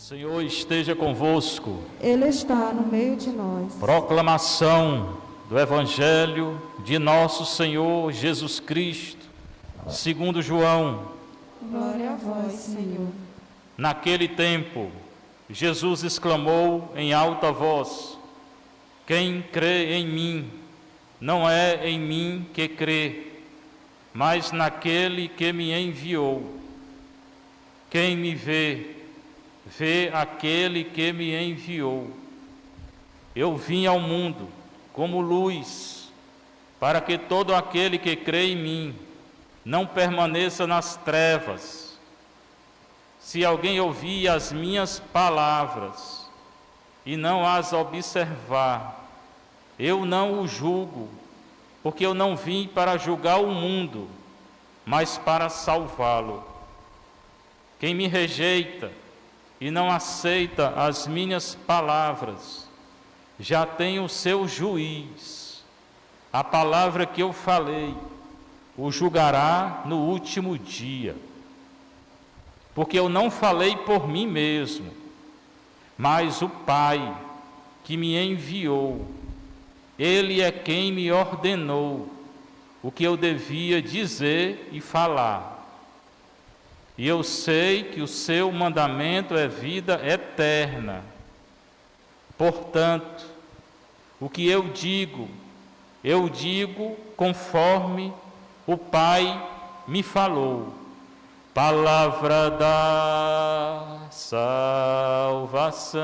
Senhor esteja convosco. Ele está no meio de nós. Proclamação do Evangelho de nosso Senhor Jesus Cristo, segundo João. Glória a vós, Senhor. Naquele tempo, Jesus exclamou em alta voz: quem crê em mim, não é em mim que crê, mas naquele que me enviou. Quem me vê, vê aquele que me enviou. Eu vim ao mundo como luz, para que todo aquele que crê em mim não permaneça nas trevas. Se alguém ouvir as minhas palavras e não as observar, eu não o julgo, porque eu não vim para julgar o mundo, mas para salvá-lo. Quem me rejeita e não aceita as minhas palavras, já tem o seu juiz. A palavra que eu falei o julgará no último dia. Porque eu não falei por mim mesmo, mas o Pai que me enviou, Ele é quem me ordenou o que eu devia dizer e falar. E eu sei que o seu mandamento é vida eterna. Portanto, o que eu digo conforme o Pai me falou. Palavra da salvação.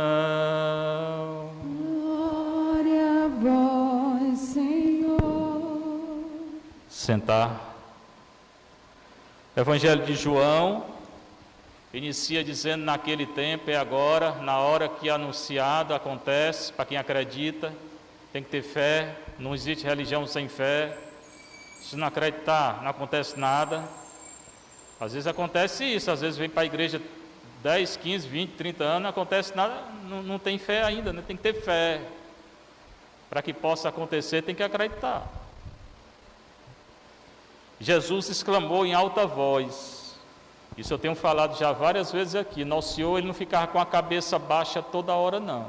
Glória a vós, Senhor. Sentar. Evangelho de João inicia dizendo: naquele tempo, é agora, na hora que anunciado acontece. Para quem acredita, tem que ter fé. Não existe religião sem fé. Se não acreditar, não acontece nada. Às vezes acontece isso, às vezes vem para a igreja 10, 15, 20, 30 anos, não acontece nada, não tem fé ainda, né? Tem que ter fé. Para que possa acontecer, tem que acreditar. Jesus exclamou em alta voz, isso eu tenho falado já várias vezes aqui, Nosso Senhor, Ele não ficava com a cabeça baixa toda hora, não.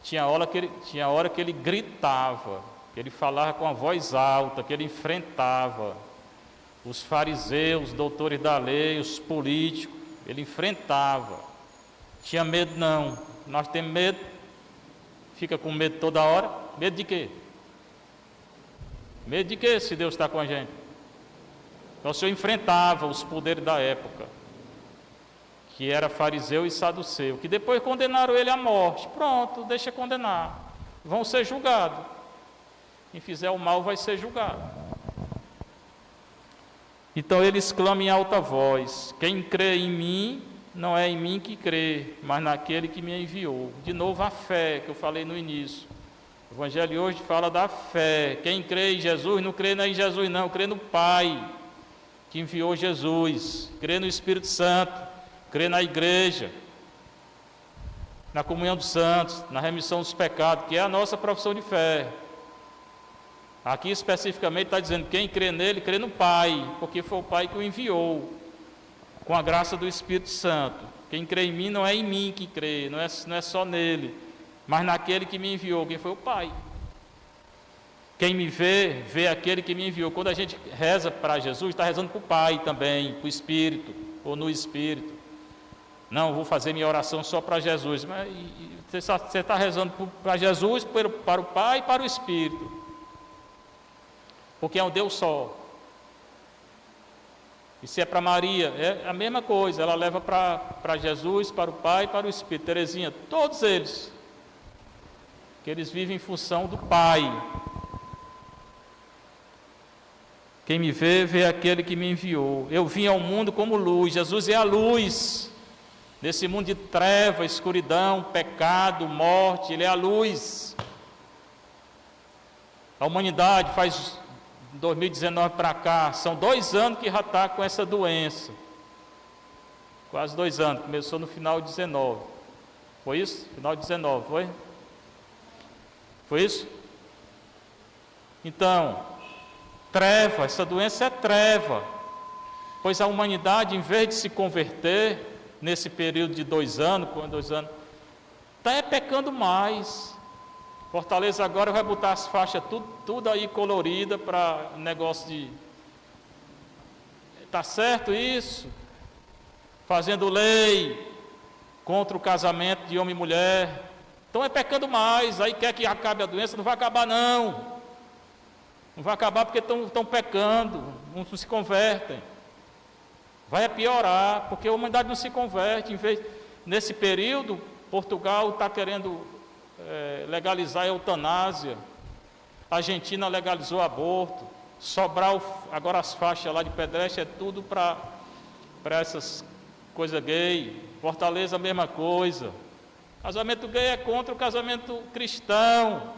Tinha hora que Ele gritava, que Ele falava com a voz alta, que Ele enfrentava os fariseus, doutores da lei, os políticos. Ele enfrentava. Tinha medo não. Nós temos medo. Fica com medo toda hora. Medo de quê? Medo de quê, se Deus está com a gente? Então o Senhor enfrentava os poderes da época, que era fariseu e saduceu, que depois condenaram ele à morte. Pronto, deixa condenar. Vão ser julgados. Quem fizer o mal vai ser julgado. Então ele exclama em alta voz: quem crê em mim, não é em mim que crê, mas naquele que me enviou. De novo a fé, que eu falei no início. O Evangelho de hoje fala da fé. Quem crê em Jesus, não crê em Jesus não, crê no Pai, que enviou Jesus. Crê no Espírito Santo, crê na igreja, na comunhão dos santos, na remissão dos pecados, que é a nossa profissão de fé. Aqui especificamente está dizendo: quem crê nele, crê no Pai, porque foi o Pai que o enviou, com a graça do Espírito Santo. Quem crê em mim, não é em mim que crê, não é só nele, mas naquele que me enviou, quem foi o Pai. Quem me vê, vê aquele que me enviou. Quando a gente reza para Jesus, está rezando para o Pai também, para o Espírito, ou no Espírito. Não, vou fazer minha oração só para Jesus. Mas você está rezando para Jesus, para o Pai e para o Espírito. Porque é um Deus só. E se é para Maria, é a mesma coisa. Ela leva para Jesus, para o Pai e para o Espírito. Terezinha, todos eles. Que eles vivem em função do Pai. Quem me vê, vê aquele que me enviou. Eu vim ao mundo como luz. Jesus é a luz. Nesse mundo de treva, escuridão, pecado, morte, Ele é a luz. A humanidade faz 2019 para cá, são 2 anos que já está com essa doença. Quase 2 anos, começou no final de 19. Foi isso? Final de 19, foi? Foi isso? Então, essa doença é treva. Pois a humanidade, em vez de se converter, nesse período de 2 anos, está pecando mais. Fortaleza agora vai botar as faixas tudo aí colorida para negócio de... Está certo isso? Fazendo lei contra o casamento de homem e mulher. Então é pecando mais, aí quer que acabe a doença, não vai acabar não. Não vai acabar porque estão pecando, não se convertem. Vai piorar, porque a humanidade não se converte. Nesse período, Portugal está querendo legalizar a eutanásia. A Argentina legalizou o aborto. Sobral, agora as faixas lá de pedestre é tudo para essas coisas gay. Fortaleza, a mesma coisa. Casamento gay é contra o casamento cristão.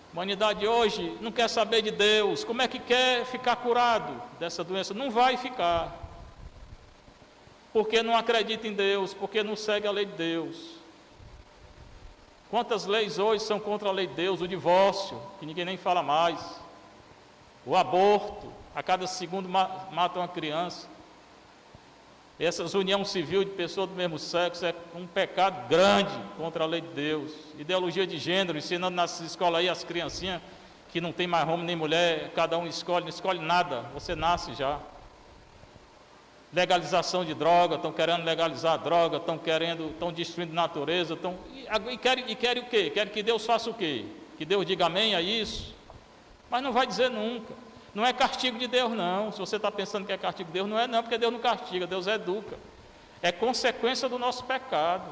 A humanidade hoje não quer saber de Deus. Como é que quer ficar curado dessa doença? Não vai ficar. Porque não acredita em Deus, porque não segue a lei de Deus. Quantas leis hoje são contra a lei de Deus? O divórcio, que ninguém nem fala mais. O aborto, a cada segundo mata uma criança. Essas união civil de pessoas do mesmo sexo é um pecado grande contra a lei de Deus. Ideologia de gênero, ensinando nas escolas aí as criancinhas que não tem mais homem nem mulher, cada um escolhe, não escolhe nada, você nasce já. Legalização de droga, estão querendo legalizar a droga, estão destruindo a natureza, e querem o quê? Querem que Deus faça o quê? Que Deus diga amém a isso? Mas não vai dizer nunca. Não é castigo de Deus não. Se você está pensando que é castigo de Deus, não é não, porque Deus não castiga, Deus educa. É consequência do nosso pecado.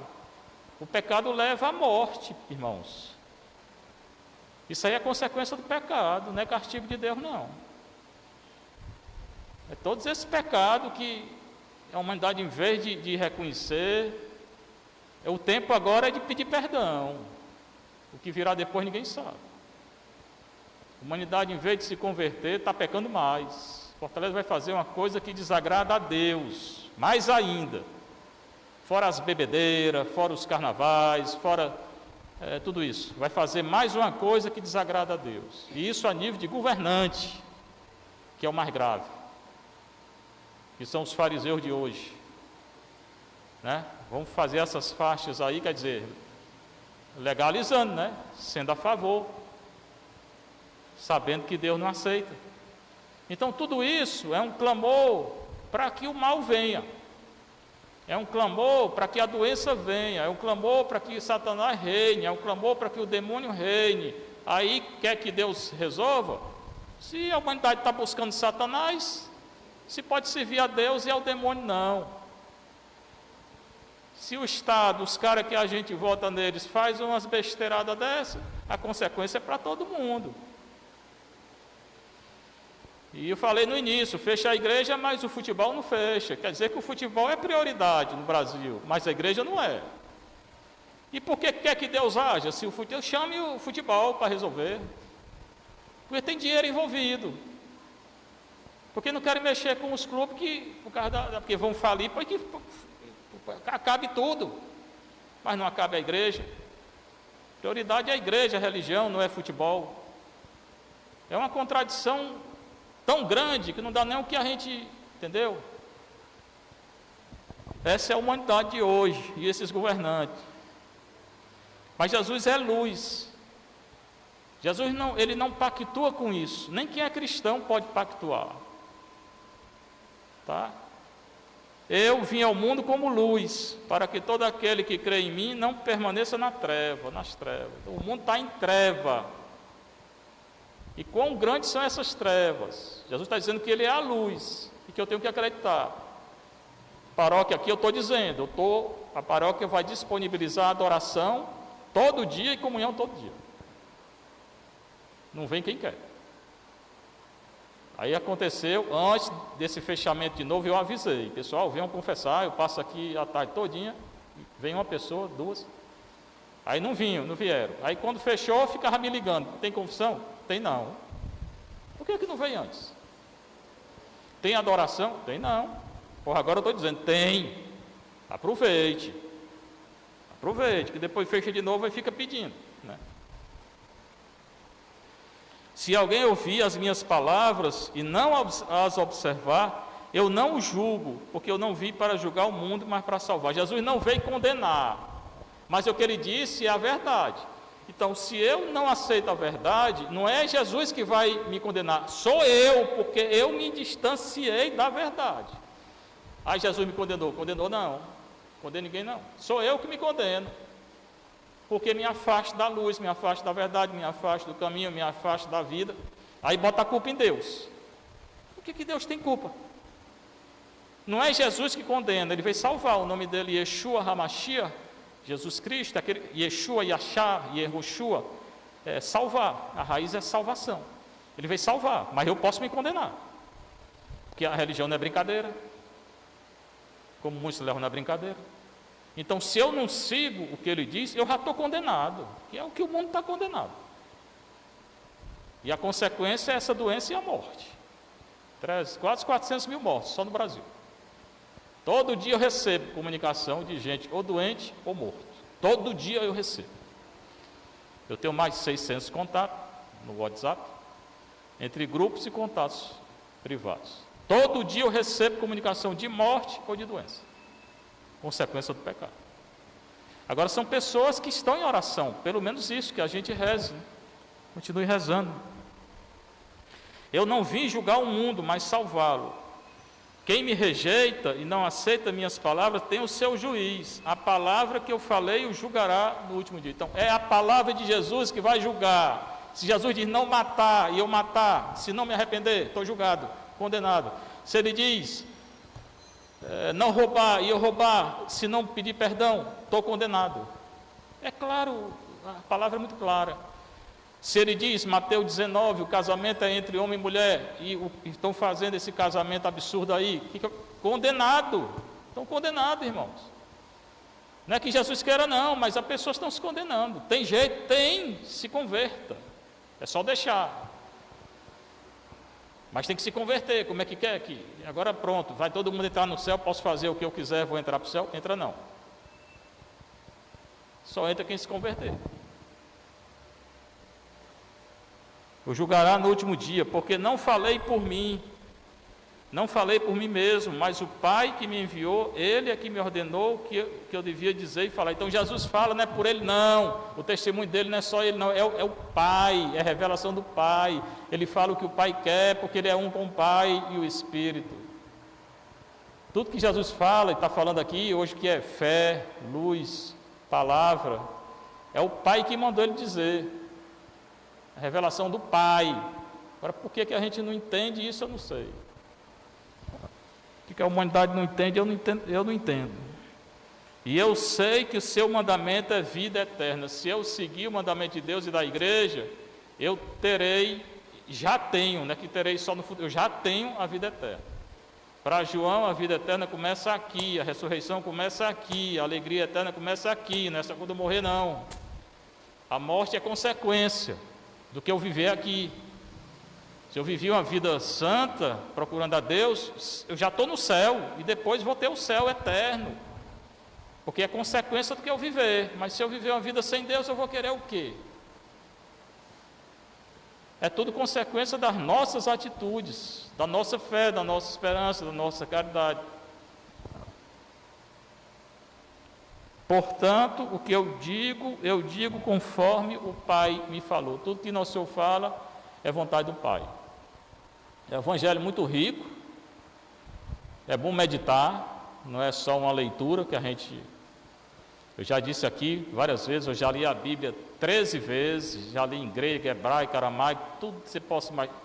O pecado leva à morte, irmãos. Isso aí é consequência do pecado, não é castigo de Deus não. É todos esses pecados que a humanidade, em vez de reconhecer, o tempo agora é de pedir perdão. O que virá depois ninguém sabe. A humanidade, em vez de se converter, está pecando mais. Fortaleza vai fazer uma coisa que desagrada a Deus, mais ainda. Fora as bebedeiras, fora os carnavais, fora tudo isso. Vai fazer mais uma coisa que desagrada a Deus. E isso a nível de governante, que é o mais grave. Que são os fariseus de hoje. Né? Vamos fazer essas faixas aí, quer dizer, legalizando, né? Sendo a favor. Sabendo que Deus não aceita. Então tudo isso é um clamor para que o mal venha. É um clamor para que a doença venha. É um clamor para que Satanás reine. É um clamor para que o demônio reine. Aí quer que Deus resolva? Se a humanidade está buscando Satanás, se pode servir a Deus e ao demônio não. Se o Estado, os caras que a gente vota neles, faz umas besteiradas dessas, a consequência é para todo mundo. E eu falei no início, fecha a igreja, mas o futebol não fecha. Quer dizer que o futebol é prioridade no Brasil, mas a igreja não é. E por que quer que Deus haja? Se o futebol, chame o futebol para resolver. Porque tem dinheiro envolvido. Porque não querem mexer com os clubes porque vão falir, porque acabe tudo. Mas não acabe a igreja. Prioridade é a igreja, a religião, não é futebol. É uma contradição tão grande que não dá nem o que a gente, entendeu? Essa é a humanidade de hoje e esses governantes. Mas Jesus é luz. Jesus ele não pactua com isso. Nem quem é cristão pode pactuar. Tá? Eu vim ao mundo como luz, para que todo aquele que crê em mim não permaneça nas trevas. O mundo está em treva. E quão grandes são essas trevas? Jesus está dizendo que ele é a luz e que eu tenho que acreditar. Paróquia aqui eu estou dizendo, a paróquia vai disponibilizar adoração todo dia e comunhão todo dia. Não vem quem quer. Aí aconteceu, antes desse fechamento de novo, eu avisei, pessoal, venham confessar, eu passo aqui a tarde todinha, vem uma pessoa, duas. Aí não vieram. Aí quando fechou, ficava me ligando, tem confissão? Tem não. Por que não veio antes? Tem adoração? Tem não. Porra, agora eu estou dizendo, tem. Aproveite, que depois fecha de novo e fica pedindo, né? Se alguém ouvir as minhas palavras e não as observar, eu não o julgo, porque eu não vim para julgar o mundo, mas para salvar. Jesus não veio condenar, mas o que ele disse é a verdade. Então, se eu não aceito a verdade, não é Jesus que vai me condenar, sou eu, porque eu me distanciei da verdade. Aí Jesus me condenou. Condenou não, condeno ninguém não, sou eu que me condeno, porque me afasto da luz, me afasto da verdade, me afasto do caminho, me afasto da vida. Aí bota a culpa em Deus. Por que Deus tem culpa? Não é Jesus que condena, ele veio salvar. O nome dele é Yeshua HaMashiach, Jesus Cristo, aquele Yeshua, Yashá, Yehoshua, é salvar, a raiz é salvação. Ele veio salvar, mas eu posso me condenar, porque a religião não é brincadeira, como muitos levam na brincadeira. Então, se eu não sigo o que ele diz, eu já estou condenado, que é o que o mundo está condenado. E a consequência é essa doença e a morte. Quase 400 mil mortos, só no Brasil. Todo dia eu recebo comunicação de gente ou doente ou morto. Todo dia eu recebo. Eu tenho mais de 600 contatos no WhatsApp, entre grupos e contatos privados. Todo dia eu recebo comunicação de morte ou de doença, consequência do pecado. Agora são pessoas que estão em oração, pelo menos isso, que a gente reze, continue rezando. Eu não vim julgar o mundo, mas salvá-lo. Quem me rejeita e não aceita minhas palavras tem o seu juiz. A palavra que eu falei o julgará no último dia. Então, é a palavra de Jesus que vai julgar. Se Jesus diz não matar e eu matar, se não me arrepender, estou julgado, condenado. Se ele diz não roubar e eu roubar, se não pedir perdão, estou condenado. É claro, a palavra é muito clara. Se ele diz, Mateus 19, o casamento é entre homem e mulher, e estão fazendo esse casamento absurdo aí, fica condenado. Estão condenados, irmãos. Não é que Jesus queira não, mas as pessoas estão se condenando. Tem jeito? Tem, se converta. É só deixar. Mas tem que se converter. Como é que quer? Que agora pronto, vai todo mundo entrar no céu, posso fazer o que eu quiser, vou entrar para o céu? Entra não. Só entra quem se converter. O julgará no último dia, porque não falei por mim, não falei por mim mesmo, mas o Pai que me enviou, Ele é que me ordenou que eu devia dizer e falar. Então Jesus fala, não é por Ele não, o testemunho dele não é só Ele não, é o Pai, é a revelação do Pai. Ele fala o que o Pai quer, porque Ele é um com o Pai e o Espírito. Tudo que Jesus fala e está falando aqui hoje, que é fé, luz, palavra, é o Pai que mandou Ele dizer. A revelação do Pai. Agora, por que a gente não entende isso, eu não sei. O que a humanidade não entende, eu não entendo. E eu sei que o seu mandamento é vida eterna. Se eu seguir o mandamento de Deus e da igreja, eu terei, já tenho, não é que terei só no futuro, eu já tenho a vida eterna. Para João, a vida eterna começa aqui, a ressurreição começa aqui, a alegria eterna começa aqui, não é só quando eu morrer, não. A morte é consequência do que eu viver aqui. Se eu vivi uma vida santa, procurando a Deus, eu já estou no céu, e depois vou ter o céu eterno, porque é consequência do que eu viver. Mas se eu viver uma vida sem Deus, eu vou querer o quê? É tudo consequência das nossas atitudes, da nossa fé, da nossa esperança, da nossa caridade. Portanto, o que eu digo conforme o Pai me falou. Tudo que nosso Senhor fala é vontade do Pai. É um evangelho muito rico, é bom meditar, não é só uma leitura que eu já disse aqui várias vezes, eu já li a Bíblia 13 vezes, já li em grego, hebraico, aramaico, tudo que você possa imaginar.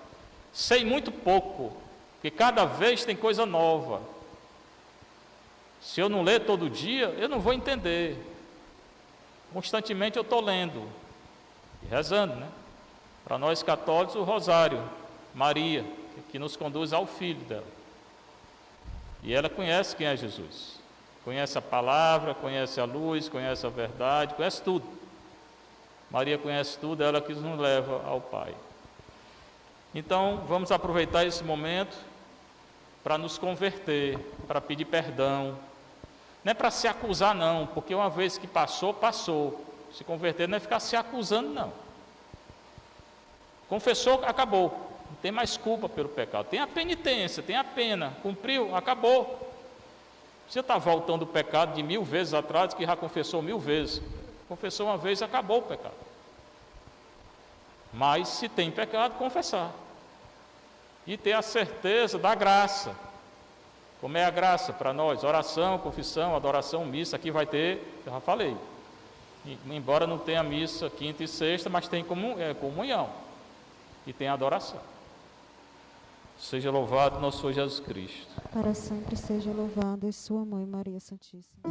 Sei muito pouco, porque cada vez tem coisa nova. Se eu não ler todo dia, eu não vou entender. Constantemente eu estou lendo e rezando, né? Para nós católicos, o rosário, Maria, que nos conduz ao Filho dela. E ela conhece quem é Jesus. Conhece a palavra, conhece a luz, conhece a verdade, conhece tudo. Maria conhece tudo, ela que nos leva ao Pai. Então, vamos aproveitar esse momento para nos converter, para pedir perdão. Não é para se acusar não, porque uma vez que passou, passou. Se converter não é ficar se acusando não. Confessou, acabou. Não tem mais culpa pelo pecado. Tem a penitência, tem a pena. Cumpriu, acabou. Você está voltando o pecado de 1000 vezes atrás, que já confessou 1000 vezes. Confessou uma vez, acabou o pecado. Mas se tem pecado, confessar. E ter a certeza da graça. Como é a graça para nós? Oração, confissão, adoração, missa. Aqui vai ter, eu já falei. Embora não tenha missa quinta e sexta, mas tem comunhão. E tem adoração. Seja louvado nosso Senhor Jesus Cristo. Para sempre seja louvado e sua mãe Maria Santíssima.